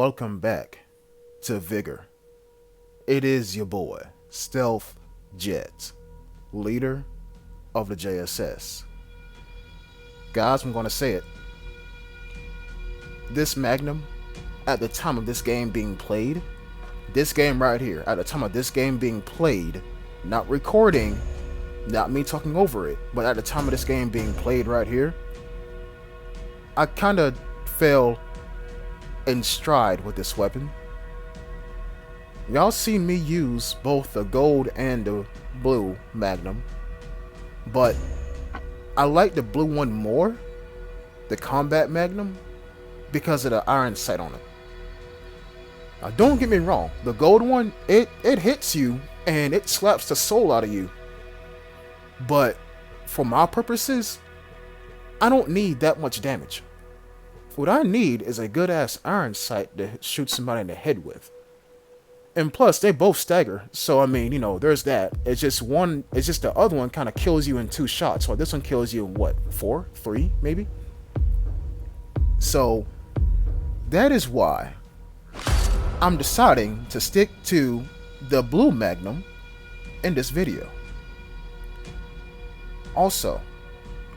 welcome back to Vigor. It is your boy, Stealth Jet, leader of the JSS. Guys, I'm going to say it. This Magnum, at the time of this game being played, this game right here, at the time of this game being played, not recording, not me talking over it, but at the time of this game being played right here, I kind of fell in stride with this weapon. Y'all seen me use both the gold and the blue Magnum, but I like the blue one more, the combat Magnum, because of the iron sight on it. Now don't get me wrong, the gold one, it hits you and it slaps the soul out of you. But for my purposes, I don't need that much damage. What I need is a good ass iron sight to shoot somebody in the head with. And plus, they both stagger, so I mean, there's that. It's just the other one kind of kills you in 2 shots, while this one kills you in what, 4, 3, maybe? So, that is why I'm deciding to stick to the blue Magnum in this video. Also,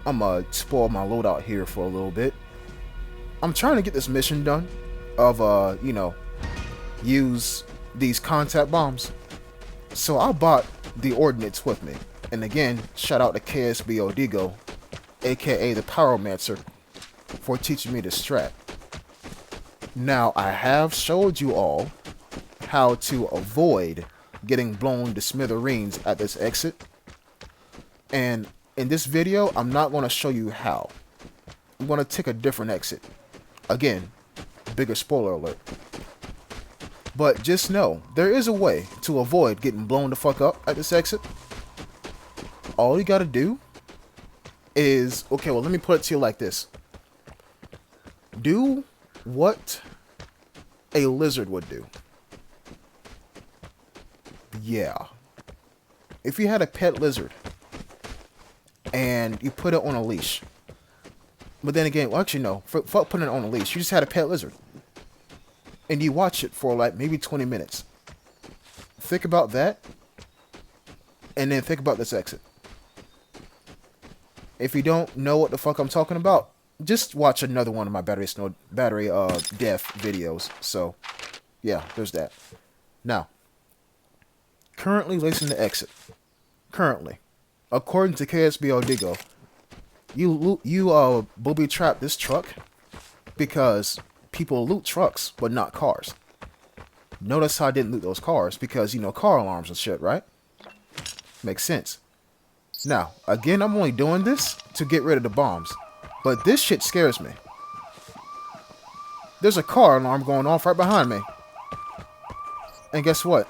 I'm gonna spoil my loadout here for a little bit. I'm trying to get this mission done of, use these contact bombs. So I bought the ordnance with me. And again, shout out to KSBODGO, aka the Pyromancer, for teaching me this strat. Now, I have showed you all how to avoid getting blown to smithereens at this exit. And in this video, I'm not going to show you how. I'm going to take a different exit. Again, bigger spoiler alert. But just know, there is a way to avoid getting blown the fuck up at this exit. All you gotta do is, okay, well, let me put it to you like this. Do what a lizard would do. Yeah. If you had a pet lizard and you put it on a leash, but then again, well, actually no, fuck putting it on a leash. You just had a pet lizard. And you watch it for like maybe 20 minutes. Think about that. And then think about this exit. If you don't know what the fuck I'm talking about, just watch another one of my battery death videos. So, yeah, there's that. Now, currently lacing the exit. Currently, according to KSBODGO, you booby trap this truck because people loot trucks, but not cars. Notice how I didn't loot those cars because, car alarms and shit, right? Makes sense. Now, again, I'm only doing this to get rid of the bombs, but this shit scares me. There's a car alarm going off right behind me. And guess what?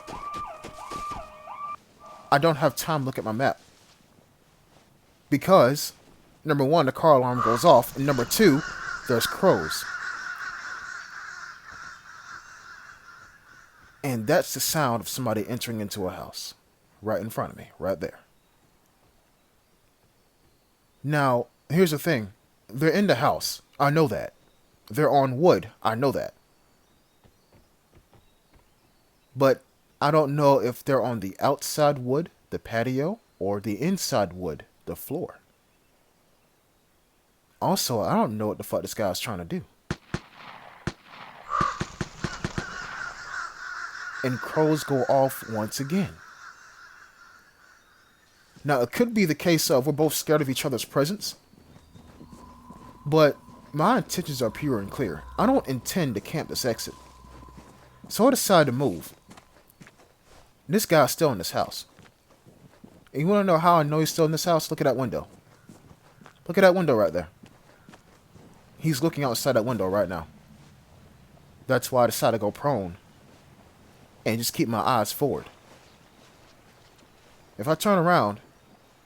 I don't have time to look at my map. Because, number 1, the car alarm goes off, and number 2, there's crows. And that's the sound of somebody entering into a house. Right in front of me. Right there. Now, here's the thing. They're in the house. I know that. They're on wood. I know that. But I don't know if they're on the outside wood, the patio, or the inside wood, the floor. Also, I don't know what the fuck this guy's trying to do. And crows go off once again. Now, it could be the case of we're both scared of each other's presence. But my intentions are pure and clear. I don't intend to camp this exit. So I decided to move. This guy's still in this house. And you want to know how I know he's still in this house? Look at that window. Look at that window right there. He's looking outside that window right now. That's why I decided to go prone and just keep my eyes forward. If I turn around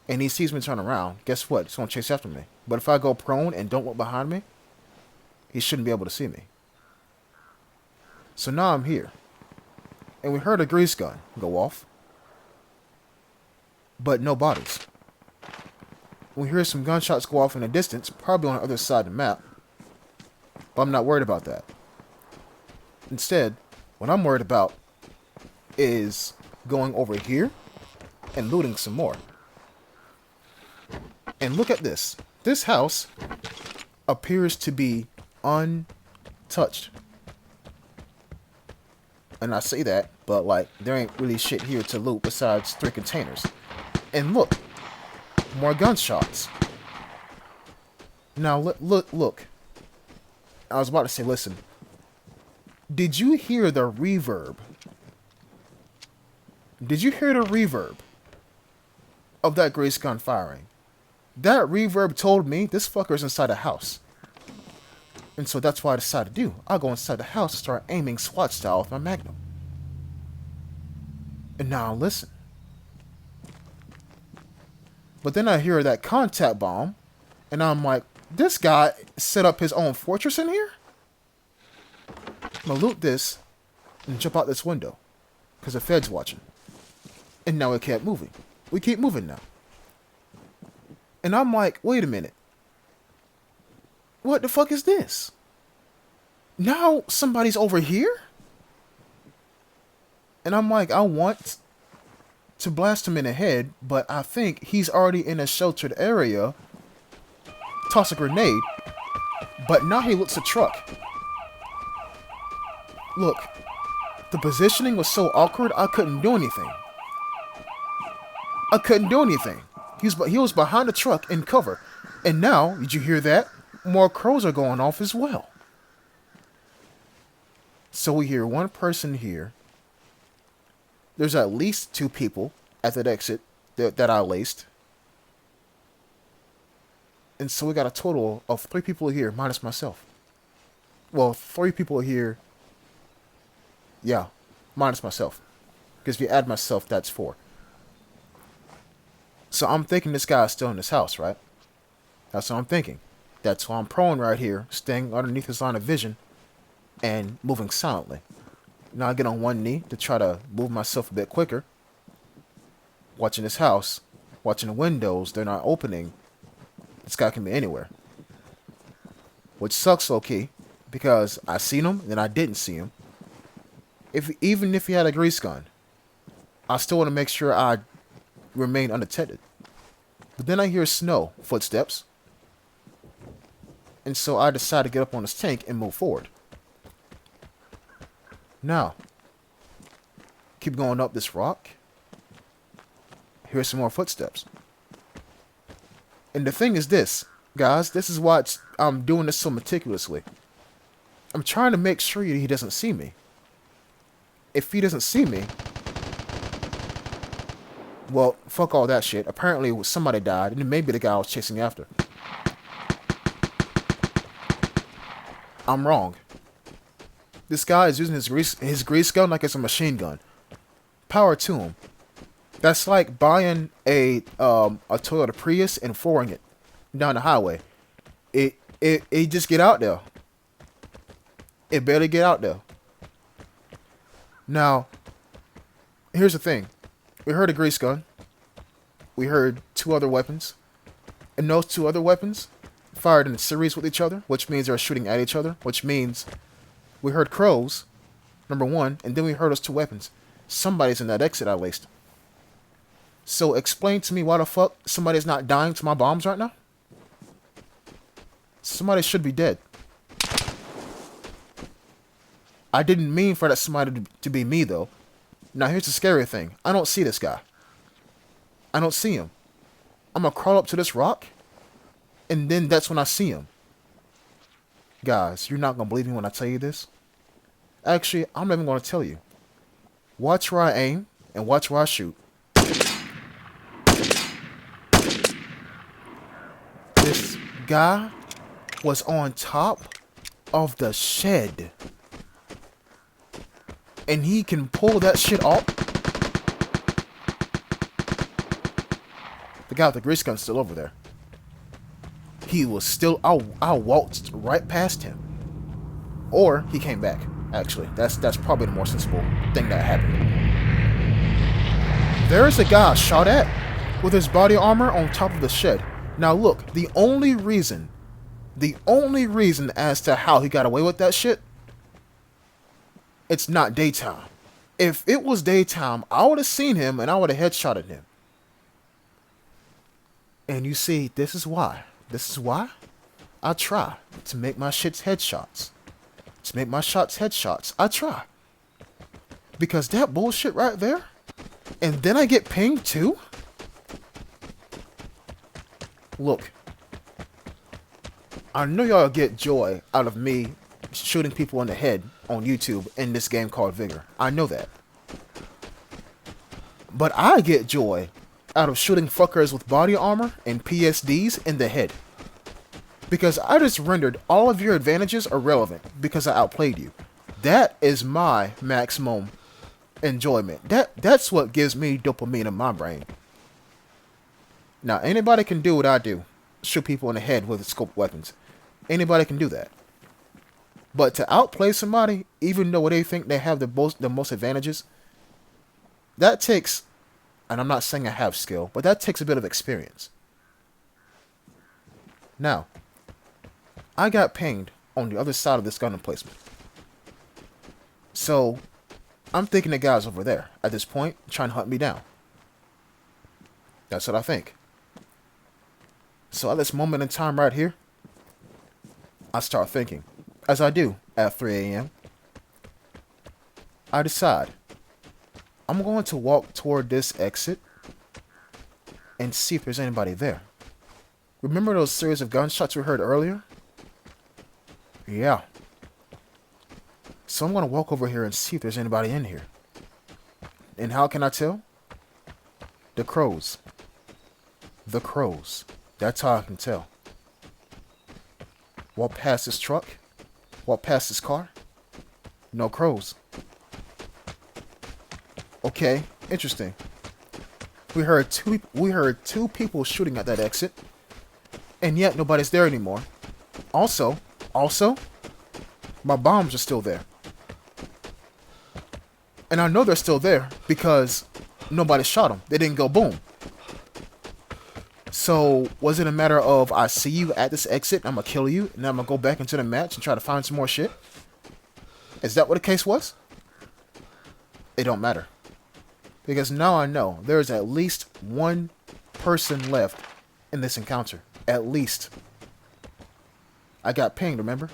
and he sees me turn around, guess what? He's going to chase after me. But if I go prone and don't look behind me, he shouldn't be able to see me. So now I'm here. And we heard a grease gun go off. But no bodies. We hear some gunshots go off in the distance, probably on the other side of the map. But I'm not worried about that. Instead, what I'm worried about is going over here and looting some more. And look at this. This house appears to be untouched. And I say that, but like, there ain't really shit here to loot besides 3 containers. And look, more gunshots. Now, look. I was about to say, listen. Did you hear the reverb? Did you hear the reverb of that grease gun firing? That reverb told me this fucker's inside the house. And so that's what I decided to do. I'll go inside the house and start aiming SWAT style with my Magnum. And now listen. But then I hear that contact bomb, and I'm like, this guy set up his own fortress in here? I'm gonna loot this and jump out this window. Because the Fed's watching. And now it kept moving. We keep moving now. And I'm like, wait a minute. What the fuck is this? Now somebody's over here? And I'm like, I want to blast him in the head, but I think he's already in a sheltered area. Toss a grenade. But now he looks a truck. Look, the positioning was so awkward, I couldn't do anything. He was behind the truck in cover. And now, did you hear that? More crows are going off as well. So we hear one person here. There's at least 2 people at that exit that I laced. And so we got a total of 3 people here, minus myself. Well, 3 people here. Yeah, minus myself. Because if you add myself, that's 4. So I'm thinking this guy is still in this house, right? That's what I'm thinking. That's why I'm prone right here, staying underneath his line of vision and moving silently. Now I get on one knee to try to move myself a bit quicker. Watching this house, watching the windows, they're not opening. This guy can be anywhere. Which sucks low-key, because I seen him, then I didn't see him. Even if he had a grease gun, I still want to make sure I remain unattended. But then I hear snow, footsteps. And so I decide to get up on this tank and move forward. Now, keep going up this rock. Here's some more footsteps. And the thing is this, guys, this is why I'm doing this so meticulously. I'm trying to make sure he doesn't see me. If he doesn't see me, well, fuck all that shit. Apparently somebody died, and maybe the guy I was chasing after. I'm wrong. This guy is using his grease gun like it's a machine gun. Power to him. That's like buying a Toyota Prius and flooring it down the highway. It just get out there. It barely get out there. Now, here's the thing. We heard a grease gun. We heard 2 other weapons. And those 2 other weapons fired in series with each other, which means they're shooting at each other, which means we heard crows, number 1, and then we heard those 2 weapons. Somebody's in that exit I laced. So explain to me why the fuck somebody's not dying to my bombs right now? Somebody should be dead. I didn't mean for that somebody to be me, though. Now, here's the scary thing. I don't see this guy. I don't see him. I'm going to crawl up to this rock, and then that's when I see him. Guys, you're not going to believe me when I tell you this. Actually, I'm not even going to tell you. Watch where I aim, and watch where I shoot. This guy was on top of the shed. And he can pull that shit off. The guy with the grease gun's still over there. He was still... I waltzed right past him. Or he came back, actually. That's probably the more sensible thing that happened. There's a guy shot at with his body armor on top of the shed. Now look, the only reason as to how he got away with that shit It's not daytime. If it was daytime, I would have seen him and I would have headshotted him. And you see, this is why. This is why I try to make my shits headshots. To make my shots headshots. I try. Because that bullshit right there, and then I get pinged too? Look, I know y'all get joy out of me shooting people in the head on YouTube in this game called Vigor. I know that. But I get joy out of shooting fuckers with body armor and PSDs in the head. Because I just rendered all of your advantages irrelevant because I outplayed you. That is my maximum enjoyment. That's what gives me dopamine in my brain. Now, anybody can do what I do. Shoot people in the head with scoped weapons. Anybody can do that. But to outplay somebody, even though they think they have the most advantages, that takes, and I'm not saying I have skill, but that takes a bit of experience. Now, I got pinged on the other side of this gun emplacement. So, I'm thinking the guy's over there, at this point, trying to hunt me down. That's what I think. So at this moment in time right here, I start thinking, as I do at 3 a.m., I decide I'm going to walk toward this exit and see if there's anybody there. Remember those series of gunshots we heard earlier? Yeah. So I'm going to walk over here and see if there's anybody in here. And how can I tell? The crows. The crows. That's how I can tell. Walk past this truck. Walk past this car. No crows. Okay, interesting. We heard two people shooting at that exit, and yet nobody's there anymore. Also, my bombs are still there. And I know they're still there because nobody shot them. They didn't go boom. So, was it a matter of I see you at this exit, I'm going to kill you, and then I'm going to go back into the match and try to find some more shit? Is that what the case was? It don't matter. Because now I know there's at least one person left in this encounter. At least. I got pinged, remember?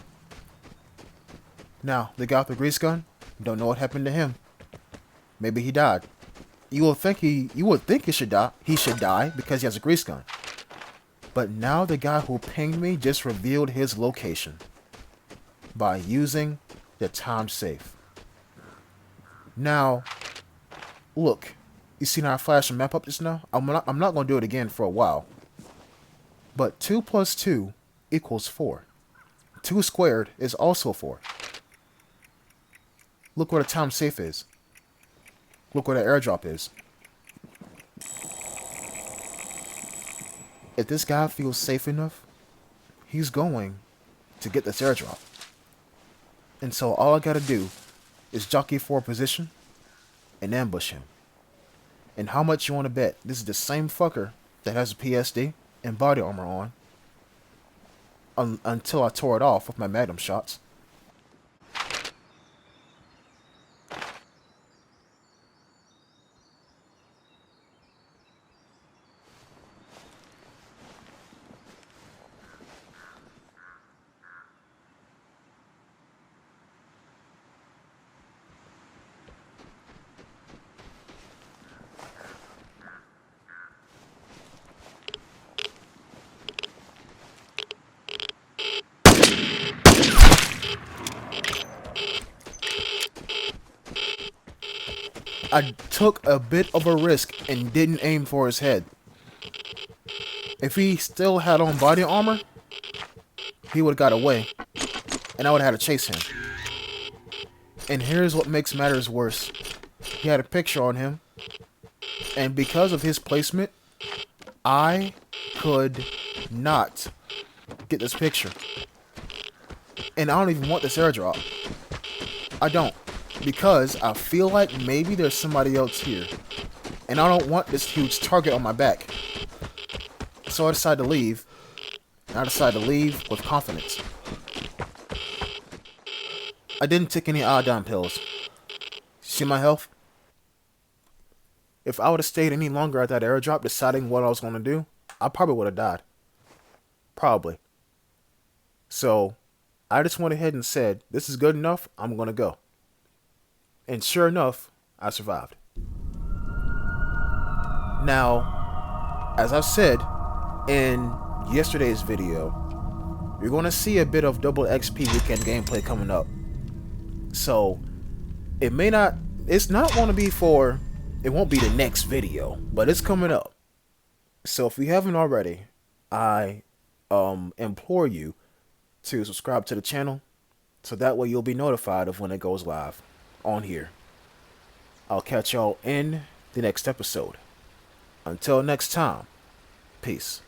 Now, the guy with the grease gun, don't know what happened to him. Maybe he died. You would think he should die. He should die because he has a grease gun. But now the guy who pinged me just revealed his location by using the time safe. Now, look, you see how I flashed a map up just now? I'm not going to do it again for a while. But 2 plus 2 equals 4. 2 squared is also 4. Look where the time safe is. Look where the airdrop is. If this guy feels safe enough, he's going to get this airdrop. And so all I gotta do is jockey for a position and ambush him. And how much you want to bet this is the same fucker that has a PSD and body armor on until I tore it off with my magnum shots. I took a bit of a risk and didn't aim for his head. If he still had on body armor, he would have got away, and I would have had to chase him. And here's what makes matters worse. He had a picture on him, and because of his placement, I could not get this picture. And I don't even want this airdrop. I don't. Because I feel like maybe there's somebody else here. And I don't want this huge target on my back. So I decided to leave. And I decided to leave with confidence. I didn't take any iodine pills. See my health? If I would have stayed any longer at that airdrop deciding what I was going to do, I probably would have died. Probably. So, I just went ahead and said, this is good enough, I'm going to go. And sure enough, I survived. Now, as I've said in yesterday's video, you're going to see a bit of double XP weekend gameplay coming up. So, it won't be the next video, but it's coming up. So if you haven't already, I implore you to subscribe to the channel, so that way you'll be notified of when it goes live on here. I'll catch y'all in the next episode. Until next time, peace.